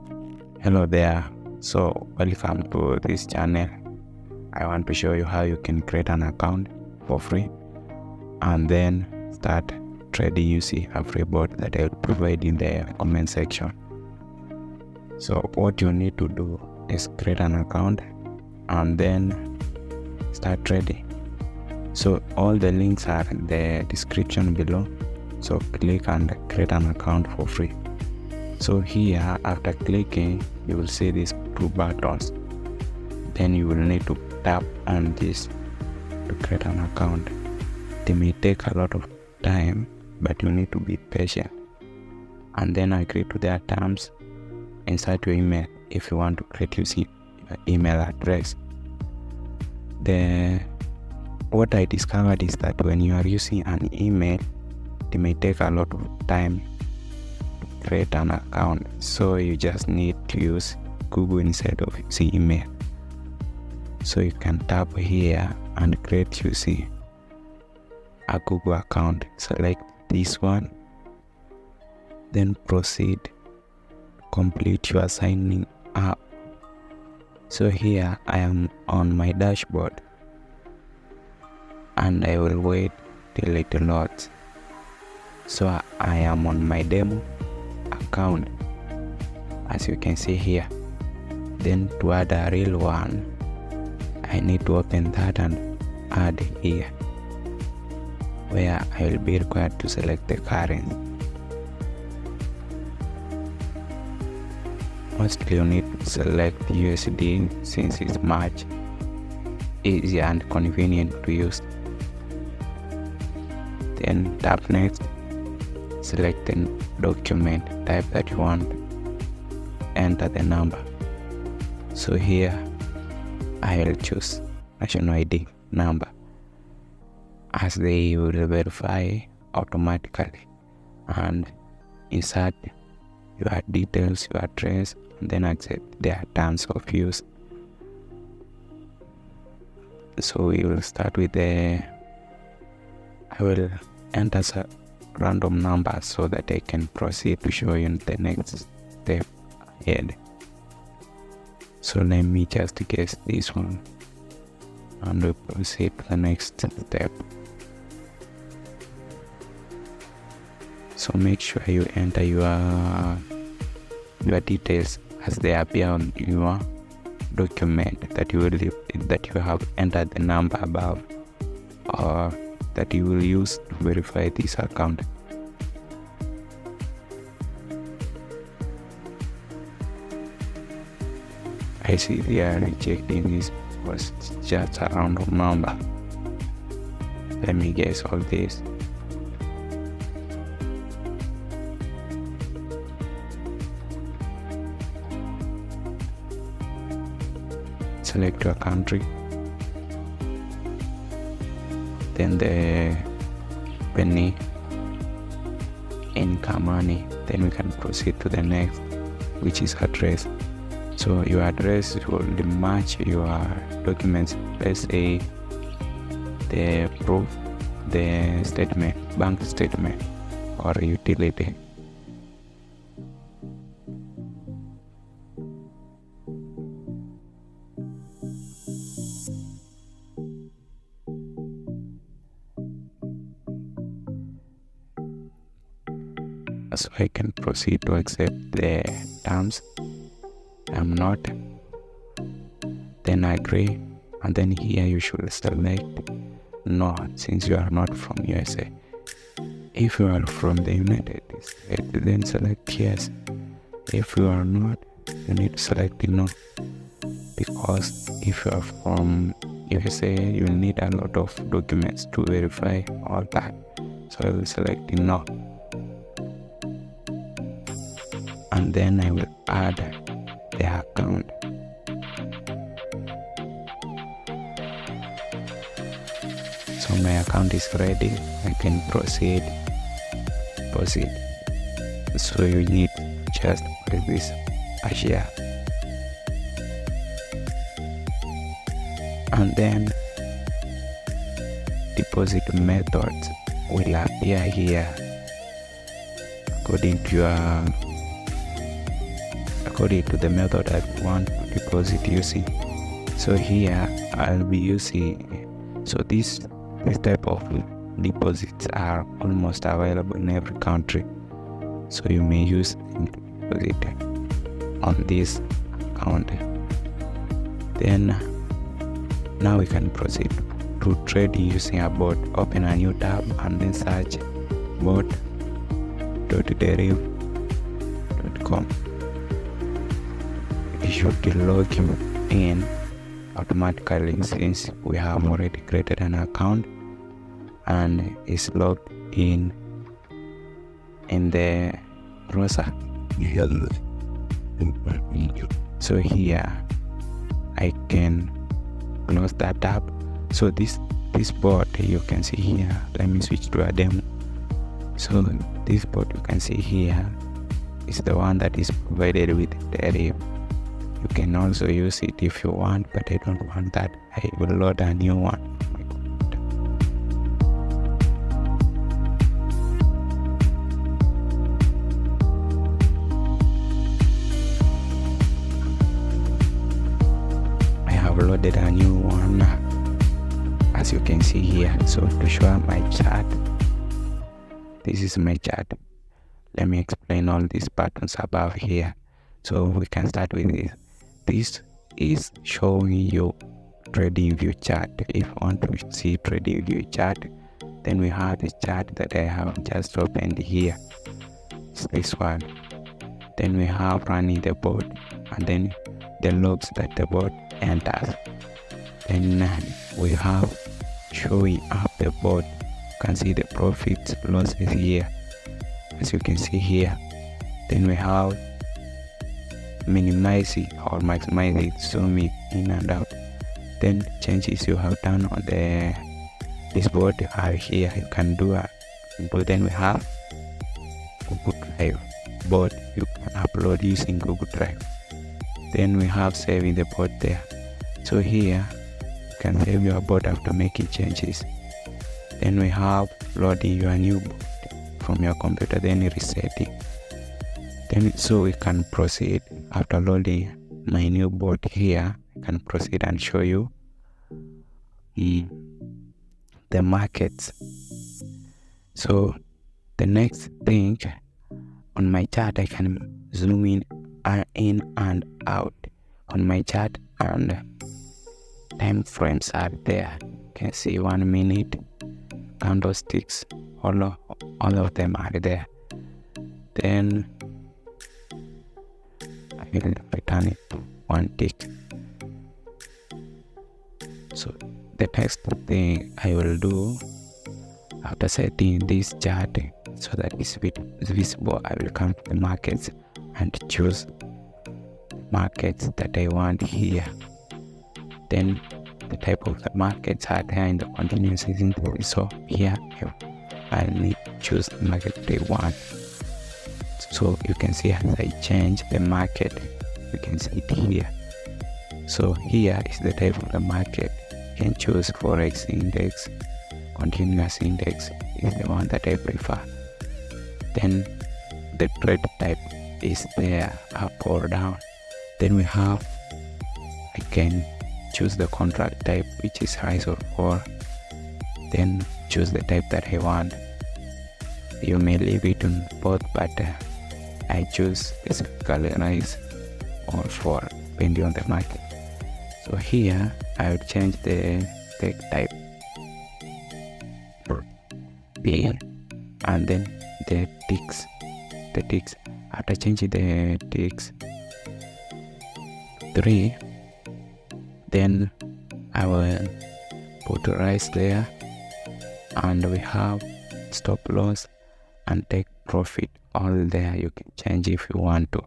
Hello there, so welcome to this channel. I want to show you how you can create an account for free and then start trading using a free bot that I will provide in the comment section. So what you need to do is create an account and then start trading. So all the links are in the description below, so click and create an account for free. So here, after clicking, you will see these two buttons. Then you will need to tap on this to create an account. They may take a lot of time, but you need to be patient. And then agree to their terms. Insert your email if you want to create using your email address. What I discovered is that when you are using an email, it may take a lot of time to create an account, so you just need to use Google instead of using email. So you can tap here and create using a Google account. Select this one, then proceed, complete your signing up. So here I am on my dashboard and I will wait till it loads. So I am on my demo account, as you can see here. Then to add a real one, I need to open that and add here, where I will be required to select the currency. Mostly you need to select USD since it's much easier and convenient to use. Then tap next, select the document type that you want, enter the number. So here I will choose national ID number, as they will verify automatically, and insert your details, your address, and then accept their terms of use. So we will start with I will enter a random number so that I can proceed to show you the next step ahead. So let me just guess this one and we proceed to the next step. So make sure you enter your details as they appear on your document that you have entered the number above, or that you will use to verify this account. I see they are rejecting this was just a random number. Let me guess all this. Select your country, then the penny income money. Then we can proceed to the next, which is address. So your address will match your documents. Let's say the proof, the statement, bank statement, or utility. So I can proceed to accept the terms. I'm not, then I agree, and then here you should select no, since you are not from USA. If you are from the United States, then select yes. If you are not, you need to select no, because if you are from USA, you will need a lot of documents to verify all that. So I will select no, and then I will add the account. So my account is ready. I can proceed. So you need just press this share, and then deposit methods will appear according code it to the method I want to deposit using. So here I'll be using, so this type of deposits are almost available in every country, so you may use deposit on this account. Then now we can proceed to trade using a bot. Open a new tab and then search bot.deriv.com. You should log in automatically since we have already created an account and is logged in the browser. So here I can close that tab. So this bot you can see here, let me switch to a demo. So this bot you can see here is the one that is provided with Deriv. You can also use it if you want, but I don't want that. I will load a new one. I have loaded a new one, as you can see here. So to show my chart, this is my chart. Let me explain all these patterns above here. So we can start with this. This is showing you trading view chart. If you want to see trading view chart, then we have the chart that I have just opened here. It's this one. Then we have running the bot, and then the logs that the bot enters. Then we have showing up the bot. You can see the profits, losses here, as you can see here. Then we have minimize it or maximize it, zoom it in and out. Then changes you have done on this board you have here, you can do a simple. Then we have Google Drive board, you can upload using Google Drive. Then we have saving the board there. So here you can save your board after making changes. Then we have loading your new board from your computer, then resetting. Then so we can proceed after loading my new board here. I can proceed and show you the markets. So the next thing on my chart, I can zoom in and out on my chart, and time frames are there. You can see 1 minute candlesticks, all of them are there. Then I will return it to 1 tick. So the next thing I will do after setting this chart so that it's visible, I will come to the markets and choose markets that I want here. Then the type of the markets are there in the continuous interval. So here I need to choose the market they want. So you can see as I change the market, you can see it here. So here is the type of the market. You can choose Forex index, continuous index is the one that I prefer. Then the trade type is there, up or down. Then we have, I can choose the contract type, which is rise or fall. Then choose the type that I want. You may leave it on both, but I choose specifically rise or fall depending on the market. So here I will change the tech type P, and then the ticks. After changing the ticks 3, then I will put rise there, and we have stop loss and take profit all there. You can change if you want to,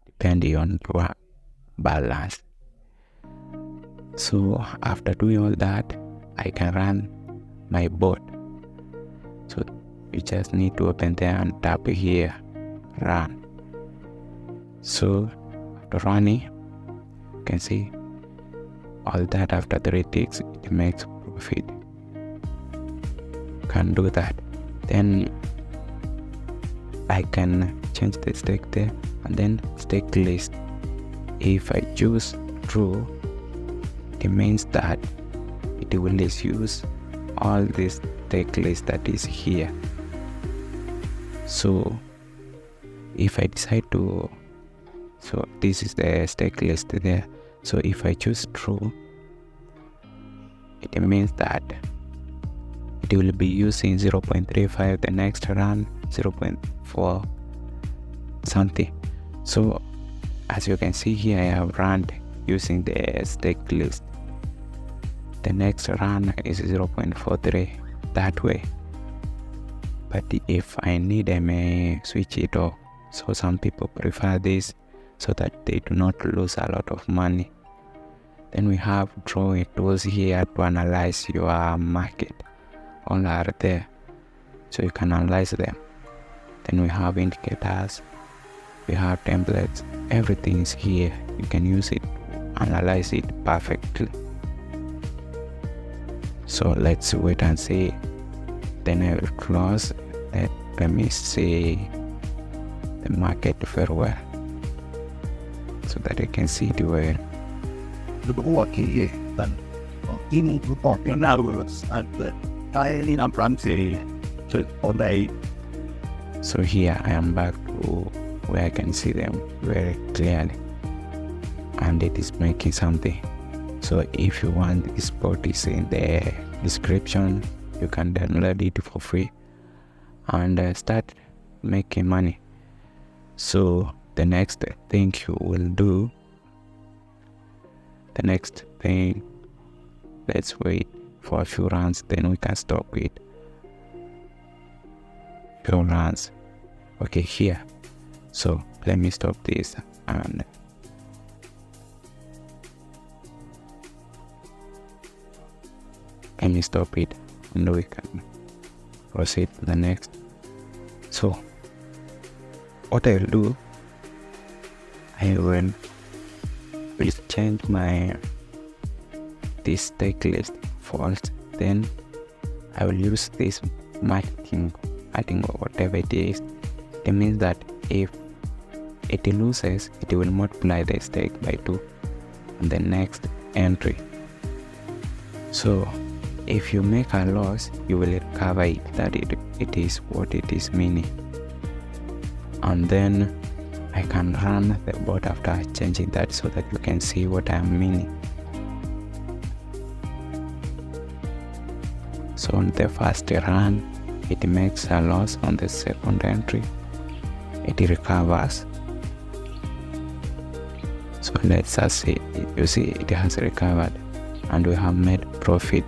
depending on your balance. So after doing all that, I can run my bot. So you just need to open there and tap here, run. So after running, you can see all that. After 3 ticks, it makes profit. You can do that. Then I can change the stake there, and then stake list. If I choose true, it means that it will use all this stake list that is here. So if I decide to, so this is the stake list there. So if I choose true, it means that it will be using 0.35, the next run 0.4 something. So as you can see here, I have run using the stake list. The next run is 0.43 that way. But if I need, I may switch it off. So some people prefer this so that they do not lose a lot of money. Then we have drawing tools here to analyze your market. All are there, so you can analyze them. Then we have indicators, we have templates, everything is here. You can use it, analyze it perfectly. So let's wait and see. Then I will close. Let me see the market very well, so that I can see it well. So here I am back to where I can see them very clearly, and it is making something. So if you want, this bot is in the description. You can download it for free and start making money. So the next thing you will do, let's wait for a few runs, then we can stop it. Few runs. Okay, here. So let me stop this and let me stop it, and we can proceed to the next. So what I will do, I will change this stake list false. Then I will use this marking or whatever it is. It means that if it loses, it will multiply the stake by 2 on the next entry. So if you make a loss, you will recover it, that it is what it is meaning. And then I can run the bot after changing that, so that you can see what I am meaning. So on the first run, it makes a loss. On the second entry, it recovers. So let's see, you see it has recovered and we have made profit.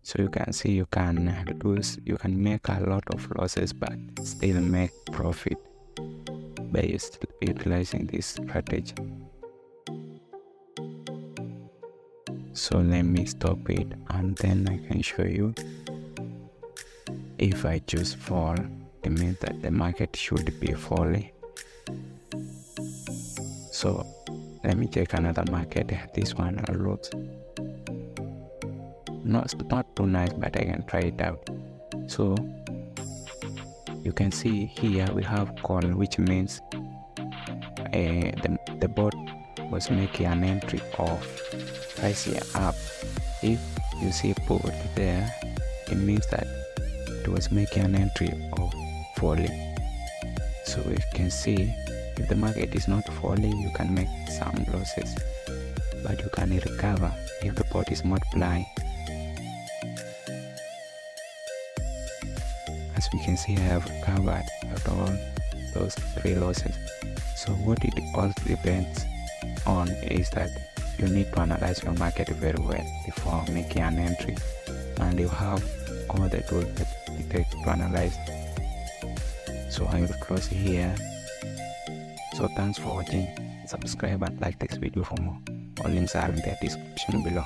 So you can see you can make a lot of losses but still make profit by utilizing this strategy. So let me stop it and then I can show you. If I choose fall, it means that the market should be falling. So let me check another market. This one looks not too nice, but I can try it out. So you can see here we have call, which means the bot was making an entry of price here up. If you see put there, it means that it was making an entry of falling. So you can see if the market is not falling, you can make some losses, but you can recover if the bot is multiplying. As we can see, I have recovered out all those 3 losses. So what it all depends on is that you need to analyze your market very well before making an entry, and you have all the tools that it takes to analyze. So I will close here. So thanks for watching. Subscribe and like this video for more. All links are in the description below.